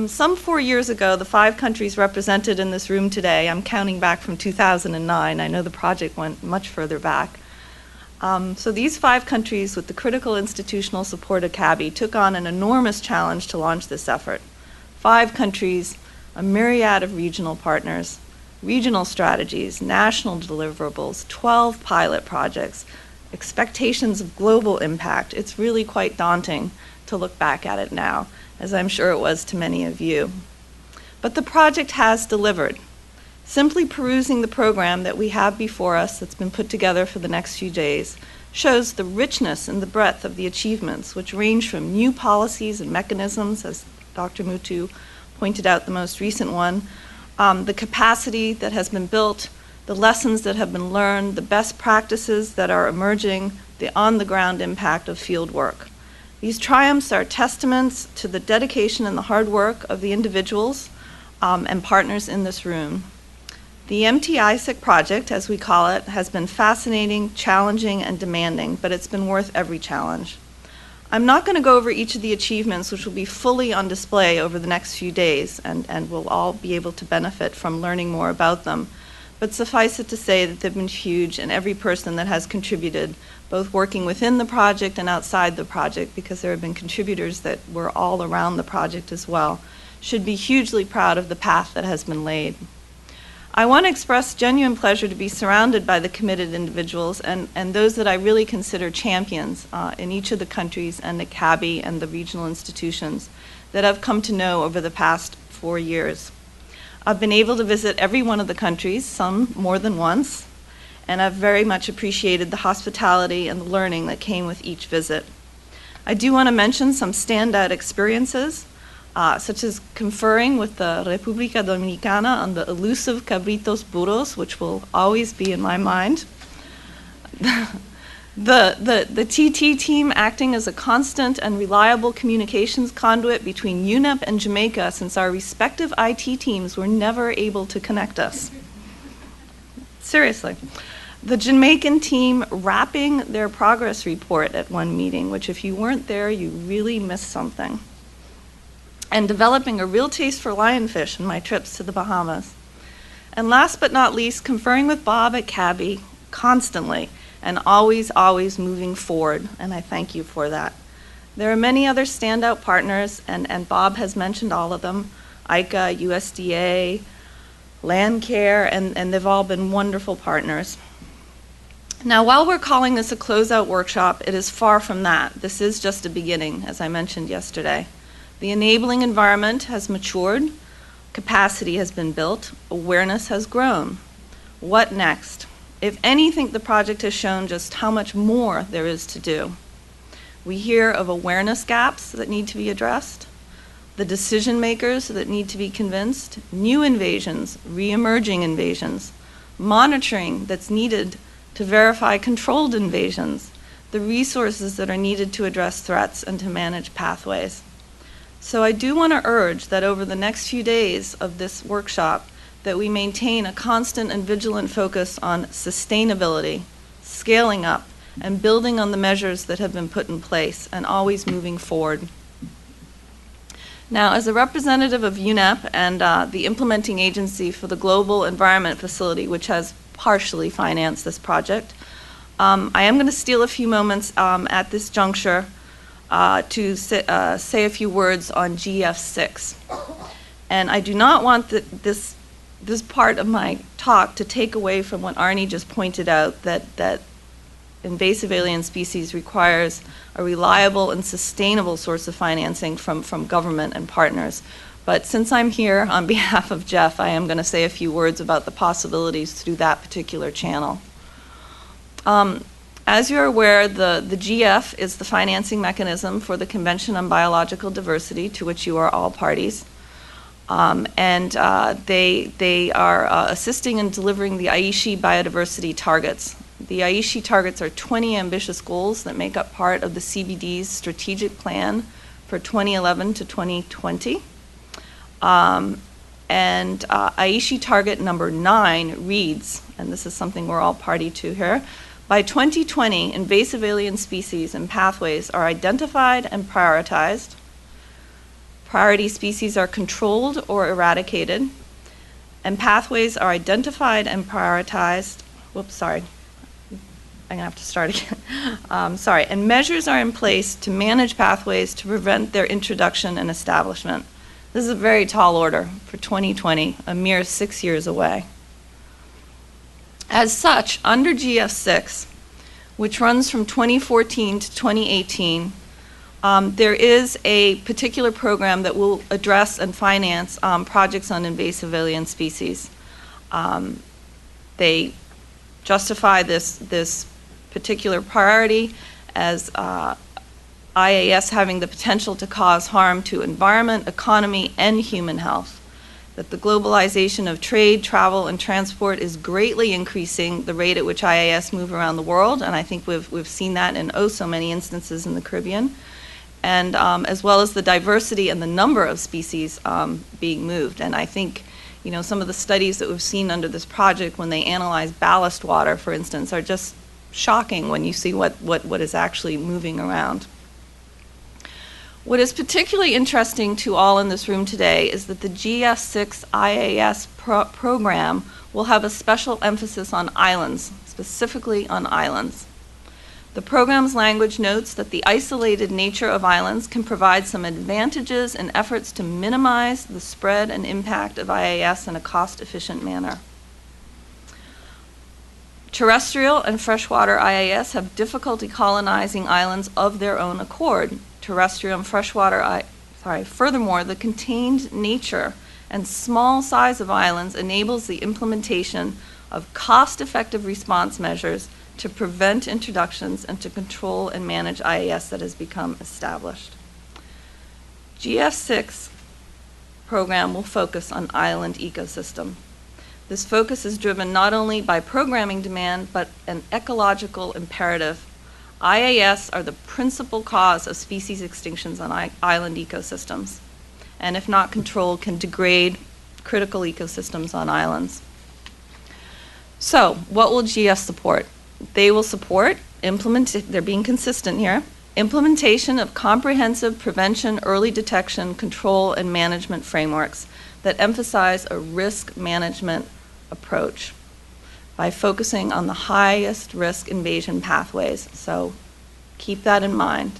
Some 4 years ago, the 5 countries represented in this room today, I'm counting back from 2009, I know the project went much further back. So these 5 countries with the critical institutional support of CABI took on an enormous challenge to launch this effort. 5 countries, a myriad of regional partners, regional strategies, national deliverables, 12 pilot projects, expectations of global impact. It's really quite daunting to look back at it now, as I'm sure it was to many of you. But the project has delivered. Simply perusing the program that we have before us that's been put together for the next few days shows the richness and the breadth of the achievements, which range from new policies and mechanisms, as Dr. Mutu pointed out the most recent one, the capacity that has been built, the lessons that have been learned, the best practices that are emerging, the on-the-ground impact of field work. These triumphs are testaments to the dedication and the hard work of the individuals and partners in this room. The MT-ISIC project, as we call it, has been fascinating, challenging, and demanding, but it's been worth every challenge. I'm not going to go over each of the achievements, which will be fully on display over the next few days, and we'll all be able to benefit from learning more about them. But suffice it to say that they've been huge, and every person that has contributed, both working within the project and outside the project, because there have been contributors that were all around the project as well, should be hugely proud of the path that has been laid. I want to express genuine pleasure to be surrounded by the committed individuals and those that I really consider champions in each of the countries and at CABI and the regional institutions that I've come to know over the past 4 years. I've been able to visit every one of the countries, some more than once, and I've very much appreciated the hospitality and the learning that came with each visit. I do want to mention some standout experiences, such as conferring with the República Dominicana on the elusive cabritos burros, which will always be in my mind. The TT team acting as a constant and reliable communications conduit between UNEP and Jamaica, since our respective IT teams were never able to connect us. Seriously. The Jamaican team wrapping their progress report at one meeting, which if you weren't there, you really missed something. And developing a real taste for lionfish in my trips to the Bahamas. And last but not least, conferring with Bob at CABI constantly, and always, always moving forward, and I thank you for that. There are many other standout partners, and Bob has mentioned all of them, ICA, USDA, Landcare, and they've all been wonderful partners. Now, while we're calling this a closeout workshop, it is far from that. This is just a beginning, as I mentioned yesterday. The enabling environment has matured, capacity has been built, awareness has grown. What next? If anything, the project has shown just how much more there is to do. We hear of awareness gaps that need to be addressed, the decision makers that need to be convinced, new invasions, re-emerging invasions, monitoring that's needed to verify controlled invasions, the resources that are needed to address threats and to manage pathways. So I do want to urge that over the next few days of this workshop, that we maintain a constant and vigilant focus on sustainability, scaling up, and building on the measures that have been put in place, and always moving forward. Now, as a representative of UNEP and the implementing agency for the Global Environment Facility, which has partially financed this project, I am going to steal a few moments at this juncture to say a few words on GF6. And I do not want this part of my talk to take away from what Arnie just pointed out, that invasive alien species requires a reliable and sustainable source of financing from government and partners. But since I'm here on behalf of Jeff, I am going to say a few words about the possibilities through that particular channel. As you're aware, the GF is the financing mechanism for the Convention on Biological Diversity, to which you are all parties. They are assisting in delivering the Aichi biodiversity targets. The Aichi targets are 20 ambitious goals that make up part of the CBD's strategic plan for 2011 to 2020. Aichi target number 9 reads, and this is something we're all party to here, by 2020, invasive alien species and pathways are identified and prioritized. Priority species are controlled or eradicated, and pathways are identified and prioritized. Whoops, sorry. I'm gonna have to start again. Sorry, and measures are in place to manage pathways to prevent their introduction and establishment. This is a very tall order for 2020, a mere 6 years away. As such, under GF6, which runs from 2014 to 2018, there is a particular program that will address and finance projects on invasive alien species. They justify this particular priority as IAS having the potential to cause harm to environment, economy, and human health. That the globalization of trade, travel, and transport is greatly increasing the rate at which IAS move around the world, and I think we've seen that in oh so many instances in the Caribbean, and as well as the diversity and the number of species being moved. And I think, you know, some of the studies that we've seen under this project when they analyze ballast water, for instance, are just shocking when you see what is actually moving around. What is particularly interesting to all in this room today is that the GF6 IAS program will have a special emphasis on islands, specifically on islands. The program's language notes that the isolated nature of islands can provide some advantages in efforts to minimize the spread and impact of IAS in a cost-efficient manner. Terrestrial and freshwater IAS have difficulty colonizing islands of their own accord. Terrestrial and freshwater, furthermore, the contained nature and small size of islands enables the implementation of cost-effective response measures to prevent introductions and to control and manage IAS that has become established. GF6 program will focus on island ecosystem. This focus is driven not only by programming demand, but an ecological imperative. IAS are the principal cause of species extinctions on island ecosystems, and if not controlled, can degrade critical ecosystems on islands. So, what will GF support? They will support, they're being consistent here, implementation of comprehensive prevention, early detection, control, and management frameworks that emphasize a risk management approach by focusing on the highest risk invasion pathways. So keep that in mind.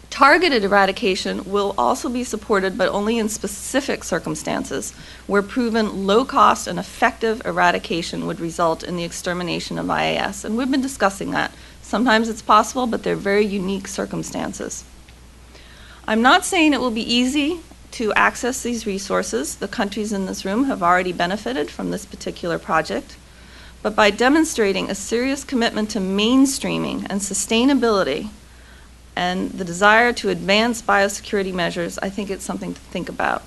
Targeted eradication will also be supported, but only in specific circumstances where proven low cost and effective eradication would result in the extermination of IAS. And we've been discussing that. Sometimes it's possible, but they're very unique circumstances. I'm not saying it will be easy to access these resources. The countries in this room have already benefited from this particular project. But by demonstrating a serious commitment to mainstreaming and sustainability and the desire to advance biosecurity measures, I think it's something to think about.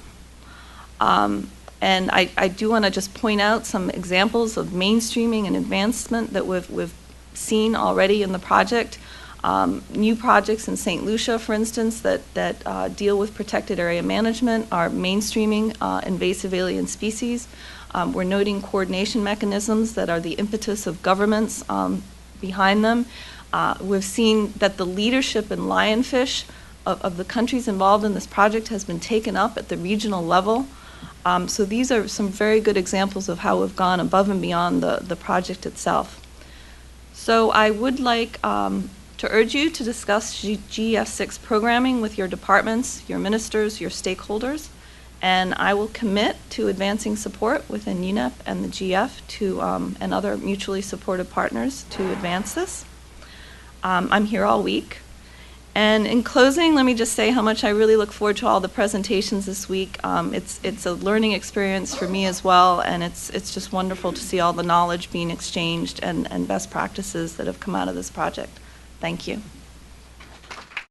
And I do want to just point out some examples of mainstreaming and advancement that we've seen already in the project. New projects in St. Lucia, for instance, that deal with protected area management are mainstreaming invasive alien species. We're noting coordination mechanisms that are the impetus of governments behind them. We've seen that the leadership in lionfish of the countries involved in this project has been taken up at the regional level. So these are some very good examples of how we've gone above and beyond the project itself. So I would like to urge you to discuss GF6 programming with your departments, your ministers, your stakeholders, and I will commit to advancing support within UNEP and the GF to, and other mutually supportive partners to advance this. I'm here all week. And in closing, let me just say how much I really look forward to all the presentations this week. It's a learning experience for me as well, and it's just wonderful to see all the knowledge being exchanged and best practices that have come out of this project. Thank you.